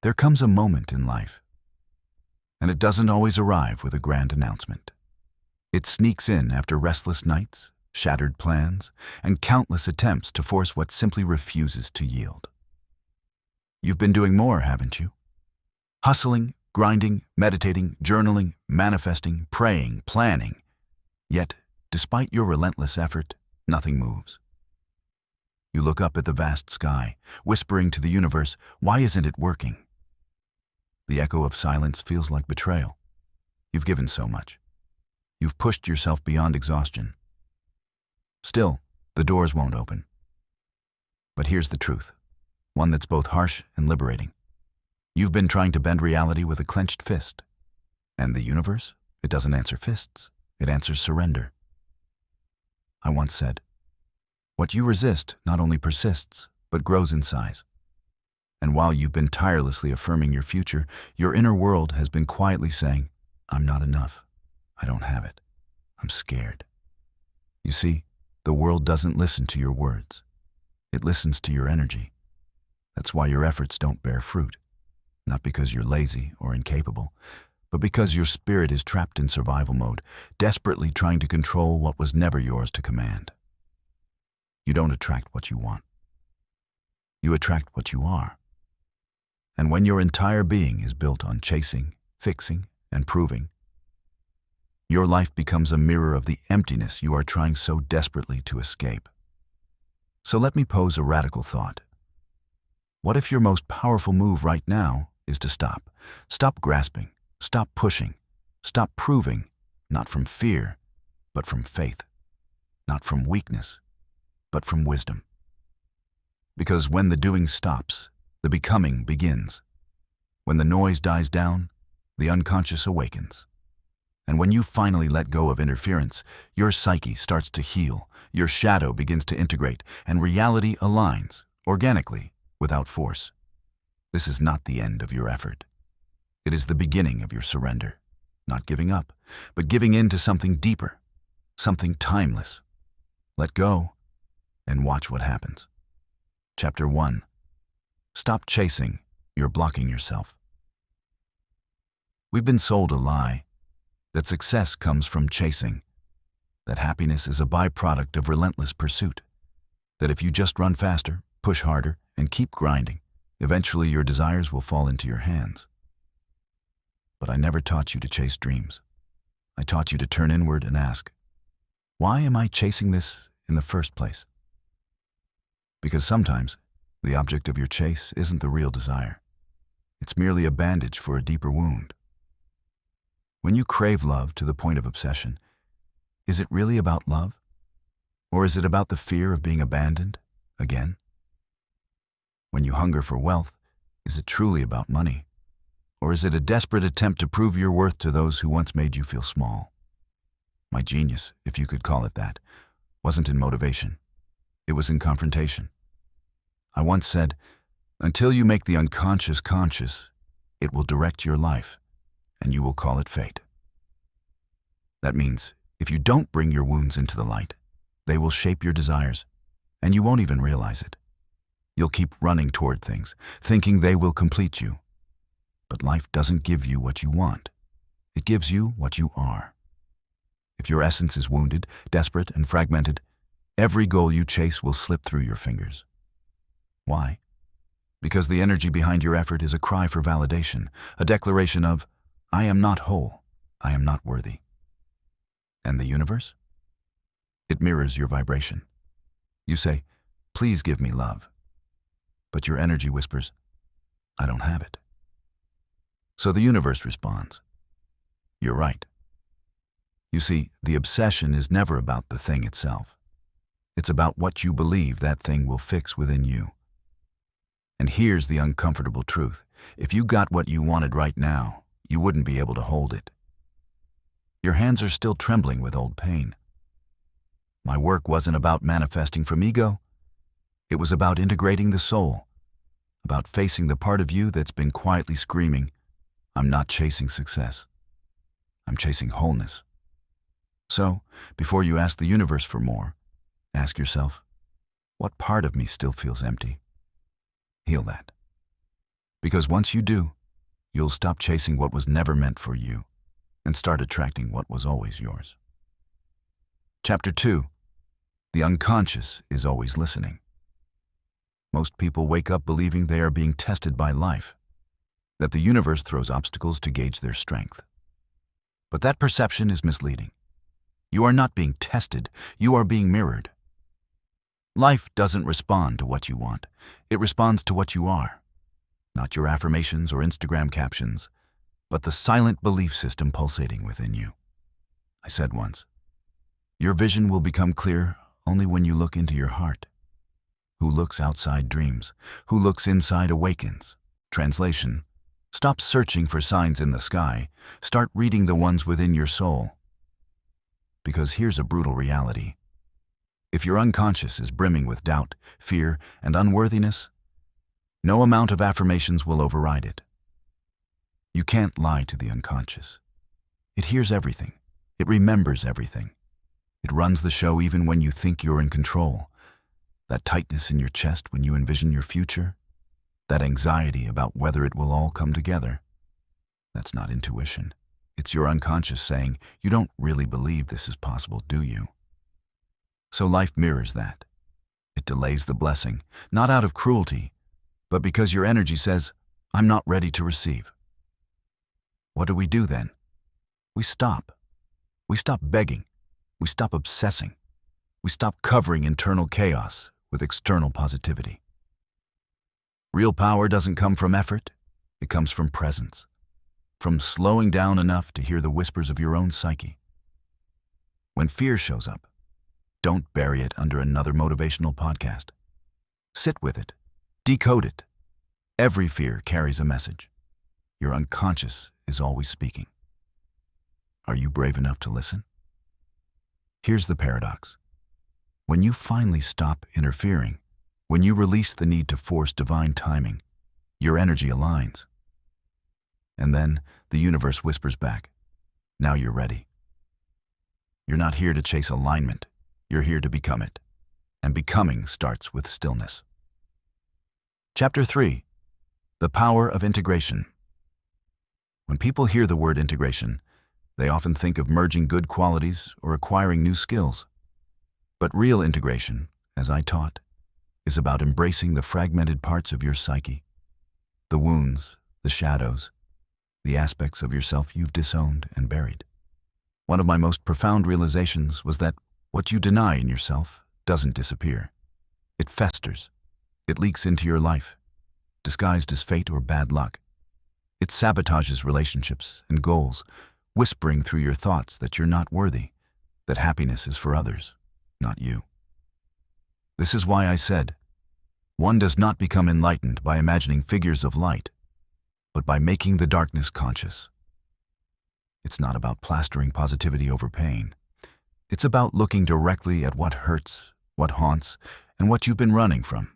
There comes a moment in life, and it doesn't always arrive with a grand announcement. It sneaks in after restless nights, shattered plans, and countless attempts to force what simply refuses to yield. You've been doing more, haven't you? Hustling, grinding, meditating, journaling, manifesting, praying, planning. Yet, despite your relentless effort, nothing moves. You look up at the vast sky, whispering to the universe, "Why isn't it working?" The echo of silence feels like betrayal. You've given so much. You've pushed yourself beyond exhaustion. Still, the doors won't open. But here's the truth, one that's both harsh and liberating. You've been trying to bend reality with a clenched fist. And the universe? It doesn't answer fists. It answers surrender. I once said, what you resist not only persists, but grows in size. And while you've been tirelessly affirming your future, your inner world has been quietly saying, I'm not enough. I don't have it. I'm scared. You see, the world doesn't listen to your words. It listens to your energy. That's why your efforts don't bear fruit. Not because you're lazy or incapable, but because your spirit is trapped in survival mode, desperately trying to control what was never yours to command. You don't attract what you want. You attract what you are. And when your entire being is built on chasing, fixing, and proving, your life becomes a mirror of the emptiness you are trying so desperately to escape. So let me pose a radical thought. What if your most powerful move right now is to stop? Stop grasping, stop pushing, stop proving, not from fear, but from faith, not from weakness, but from wisdom. Because when the doing stops, the becoming begins. When the noise dies down, the unconscious awakens. And when you finally let go of interference, your psyche starts to heal, your shadow begins to integrate, and reality aligns, organically, without force. This is not the end of your effort. It is the beginning of your surrender. Not giving up, but giving in to something deeper, something timeless. Let go, and watch what happens. Chapter 1. Stop chasing, you're blocking yourself. We've been sold a lie, that success comes from chasing, that happiness is a byproduct of relentless pursuit, that if you just run faster, push harder, and keep grinding, eventually your desires will fall into your hands. But I never taught you to chase dreams. I taught you to turn inward and ask, why am I chasing this in the first place? Because sometimes, the object of your chase isn't the real desire. It's merely a bandage for a deeper wound. When you crave love to the point of obsession, is it really about love? Or is it about the fear of being abandoned again? When you hunger for wealth, is it truly about money? Or is it a desperate attempt to prove your worth to those who once made you feel small? My genius, if you could call it that, wasn't in motivation. It was in confrontation. I once said, until you make the unconscious conscious, it will direct your life, and you will call it fate. That means, if you don't bring your wounds into the light, they will shape your desires, and you won't even realize it. You'll keep running toward things, thinking they will complete you. But life doesn't give you what you want. It gives you what you are. If your essence is wounded, desperate, and fragmented, every goal you chase will slip through your fingers. Why? Because the energy behind your effort is a cry for validation, a declaration of, I am not whole, I am not worthy. And the universe? It mirrors your vibration. You say, please give me love. But your energy whispers, I don't have it. So the universe responds, you're right. You see, the obsession is never about the thing itself. It's about what you believe that thing will fix within you. And here's the uncomfortable truth. If you got what you wanted right now, you wouldn't be able to hold it. Your hands are still trembling with old pain. My work wasn't about manifesting from ego. It was about integrating the soul, about facing the part of you that's been quietly screaming, I'm not chasing success. I'm chasing wholeness. So, before you ask the universe for more, ask yourself, what part of me still feels empty? Heal that. Because once you do, you'll stop chasing what was never meant for you and start attracting what was always yours. Chapter 2. The unconscious is always listening. Most people wake up believing they are being tested by life, that the universe throws obstacles to gauge their strength. But that perception is misleading. You are not being tested, you are being mirrored. Life doesn't respond to what you want, it responds to what you are. Not your affirmations or Instagram captions, but the silent belief system pulsating within you. I said once, your vision will become clear only when you look into your heart. Who looks outside dreams, who looks inside awakens. Translation: stop searching for signs in the sky, start reading the ones within your soul. Because here's a brutal reality. If your unconscious is brimming with doubt, fear, and unworthiness, no amount of affirmations will override it. You can't lie to the unconscious. It hears everything. It remembers everything. It runs the show even when you think you're in control. That tightness in your chest when you envision your future, that anxiety about whether it will all come together, that's not intuition. It's your unconscious saying, you don't really believe this is possible, do you? So life mirrors that. It delays the blessing, not out of cruelty, but because your energy says, I'm not ready to receive. What do we do then? We stop. We stop begging. We stop obsessing. We stop covering internal chaos with external positivity. Real power doesn't come from effort, it comes from presence, from slowing down enough to hear the whispers of your own psyche. When fear shows up, don't bury it under another motivational podcast. Sit with it, decode it. Every fear carries a message. Your unconscious is always speaking. Are you brave enough to listen? Here's the paradox. When you finally stop interfering, when you release the need to force divine timing, your energy aligns. And then the universe whispers back, now you're ready. You're not here to chase alignment, you're here to become it. And becoming starts with stillness. Chapter 3. The power of integration. When people hear the word integration, they often think of merging good qualities or acquiring new skills. But real integration, as I taught, is about embracing the fragmented parts of your psyche, the wounds, the shadows, the aspects of yourself you've disowned and buried. One of my most profound realizations was that what you deny in yourself doesn't disappear. It festers. It leaks into your life, disguised as fate or bad luck. It sabotages relationships and goals, whispering through your thoughts that you're not worthy, that happiness is for others, not you. This is why I said, one does not become enlightened by imagining figures of light, but by making the darkness conscious. It's not about plastering positivity over pain. It's about looking directly at what hurts, what haunts, and what you've been running from.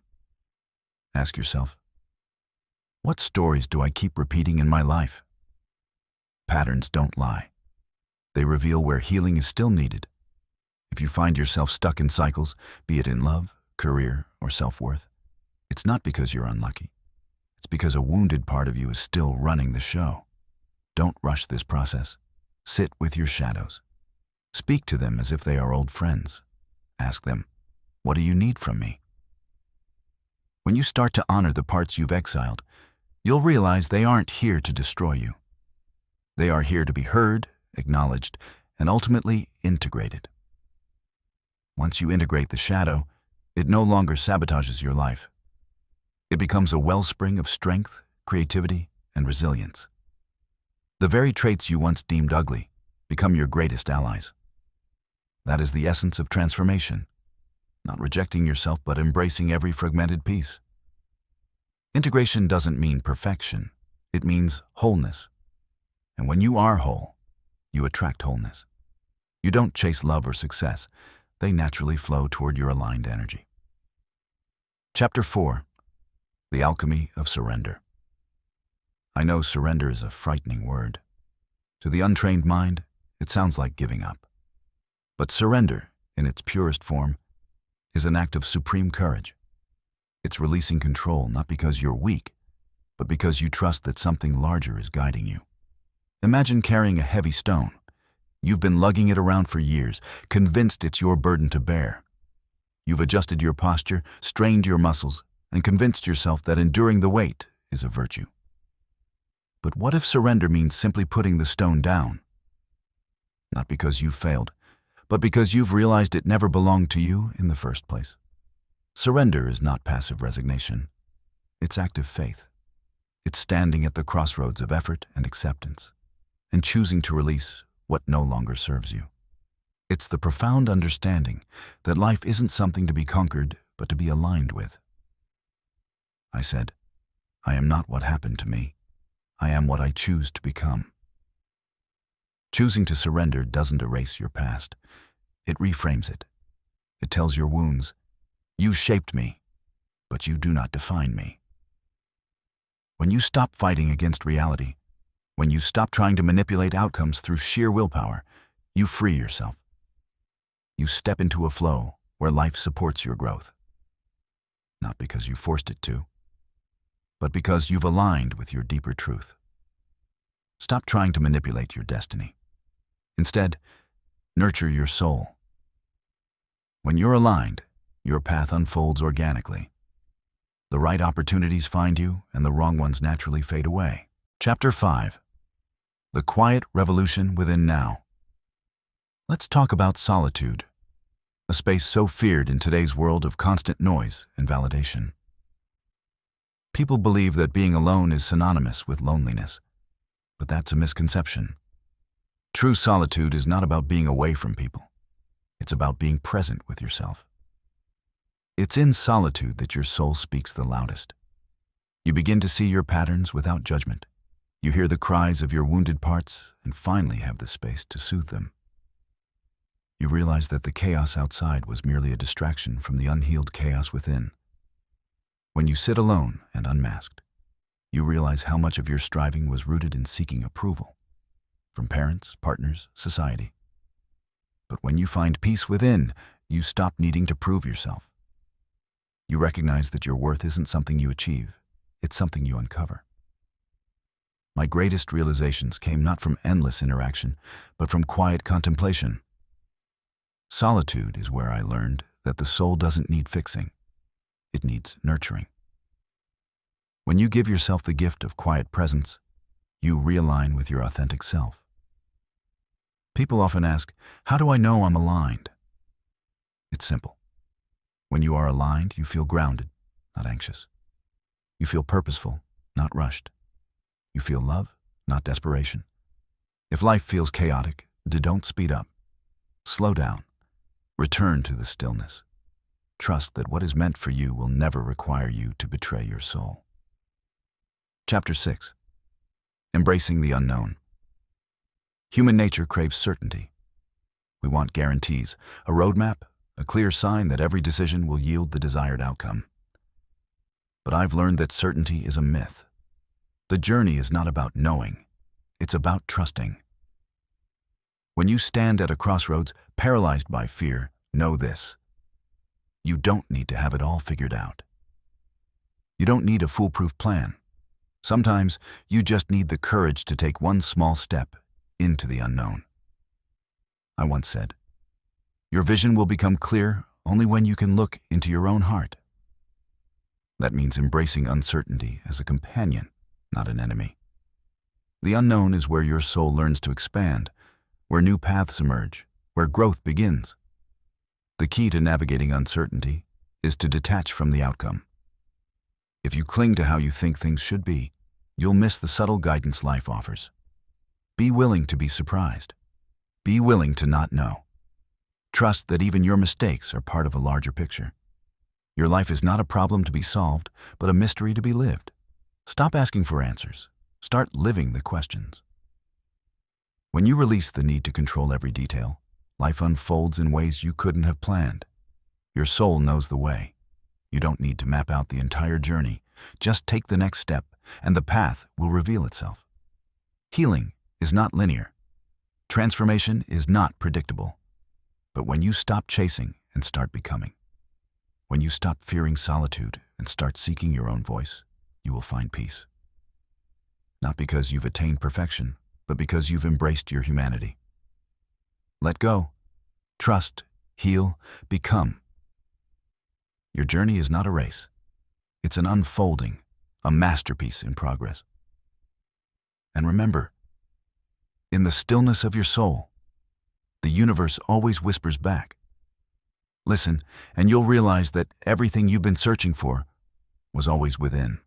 Ask yourself, what stories do I keep repeating in my life? Patterns don't lie. They reveal where healing is still needed. If you find yourself stuck in cycles, be it in love, career, or self-worth, it's not because you're unlucky. It's because a wounded part of you is still running the show. Don't rush this process. Sit with your shadows. Speak to them as if they are old friends. Ask them, what do you need from me? When you start to honor the parts you've exiled, you'll realize they aren't here to destroy you. They are here to be heard, acknowledged, and ultimately integrated. Once you integrate the shadow, it no longer sabotages your life. It becomes a wellspring of strength, creativity, and resilience. The very traits you once deemed ugly become your greatest allies. That is the essence of transformation, not rejecting yourself but embracing every fragmented piece. Integration doesn't mean perfection, it means wholeness. And when you are whole, you attract wholeness. You don't chase love or success, they naturally flow toward your aligned energy. Chapter 4. The Alchemy of Surrender. I know surrender is a frightening word. To the untrained mind, it sounds like giving up. But surrender, in its purest form, is an act of supreme courage. It's releasing control not because you're weak, but because you trust that something larger is guiding you. Imagine carrying a heavy stone. You've been lugging it around for years, convinced it's your burden to bear. You've adjusted your posture, strained your muscles, and convinced yourself that enduring the weight is a virtue. But what if surrender means simply putting the stone down? Not because you've failed, but because you've realized it never belonged to you in the first place. Surrender is not passive resignation. It's active faith. It's standing at the crossroads of effort and acceptance, and choosing to release what no longer serves you. It's the profound understanding that life isn't something to be conquered, but to be aligned with. I said, I am not what happened to me. I am what I choose to become. Choosing to surrender doesn't erase your past. It reframes it. It tells your wounds, you shaped me, but you do not define me. When you stop fighting against reality, when you stop trying to manipulate outcomes through sheer willpower, you free yourself. You step into a flow where life supports your growth. Not because you forced it to, but because you've aligned with your deeper truth. Stop trying to manipulate your destiny. Instead, nurture your soul. When you're aligned, your path unfolds organically. The right opportunities find you, and the wrong ones naturally fade away. Chapter 5. The Quiet Revolution Within Now. Let's talk about solitude, a space so feared in today's world of constant noise and validation. People believe that being alone is synonymous with loneliness, but that's a misconception. True solitude is not about being away from people. It's about being present with yourself. It's in solitude that your soul speaks the loudest. You begin to see your patterns without judgment. You hear the cries of your wounded parts and finally have the space to soothe them. You realize that the chaos outside was merely a distraction from the unhealed chaos within. When you sit alone and unmasked, you realize how much of your striving was rooted in seeking approval from parents, partners, society. But when you find peace within, you stop needing to prove yourself. You recognize that your worth isn't something you achieve, it's something you uncover. My greatest realizations came not from endless interaction, but from quiet contemplation. Solitude is where I learned that the soul doesn't need fixing, it needs nurturing. When you give yourself the gift of quiet presence, you realign with your authentic self. People often ask, how do I know I'm aligned? It's simple. When you are aligned, you feel grounded, not anxious. You feel purposeful, not rushed. You feel love, not desperation. If life feels chaotic, don't speed up. Slow down. Return to the stillness. Trust that what is meant for you will never require you to betray your soul. Chapter 6. Embracing the unknown. Human nature craves certainty. We want guarantees, a roadmap, a clear sign that every decision will yield the desired outcome. But I've learned that certainty is a myth. The journey is not about knowing, it's about trusting. When you stand at a crossroads, paralyzed by fear, know this. You don't need to have it all figured out. You don't need a foolproof plan. Sometimes you just need the courage to take one small step into the unknown. I once said, your vision will become clear only when you can look into your own heart. That means embracing uncertainty as a companion, not an enemy. The unknown is where your soul learns to expand, where new paths emerge, where growth begins. The key to navigating uncertainty is to detach from the outcome. If you cling to how you think things should be, you'll miss the subtle guidance life offers. Be willing to be surprised. Be willing to not know. Trust that even your mistakes are part of a larger picture. Your life is not a problem to be solved, but a mystery to be lived. Stop asking for answers. Start living the questions. When you release the need to control every detail, life unfolds in ways you couldn't have planned. Your soul knows the way. You don't need to map out the entire journey. Just take the next step, and the path will reveal itself. Healing is not linear. Transformation is not predictable. But when you stop chasing and start becoming, when you stop fearing solitude and start seeking your own voice, you will find peace. not because you've attained perfection, but because you've embraced your humanity. Let go, trust, heal, become. Your journey is not a race. It's an unfolding, a masterpiece in progress. And remember, in the stillness of your soul, the universe always whispers back. Listen, and you'll realize that everything you've been searching for was always within.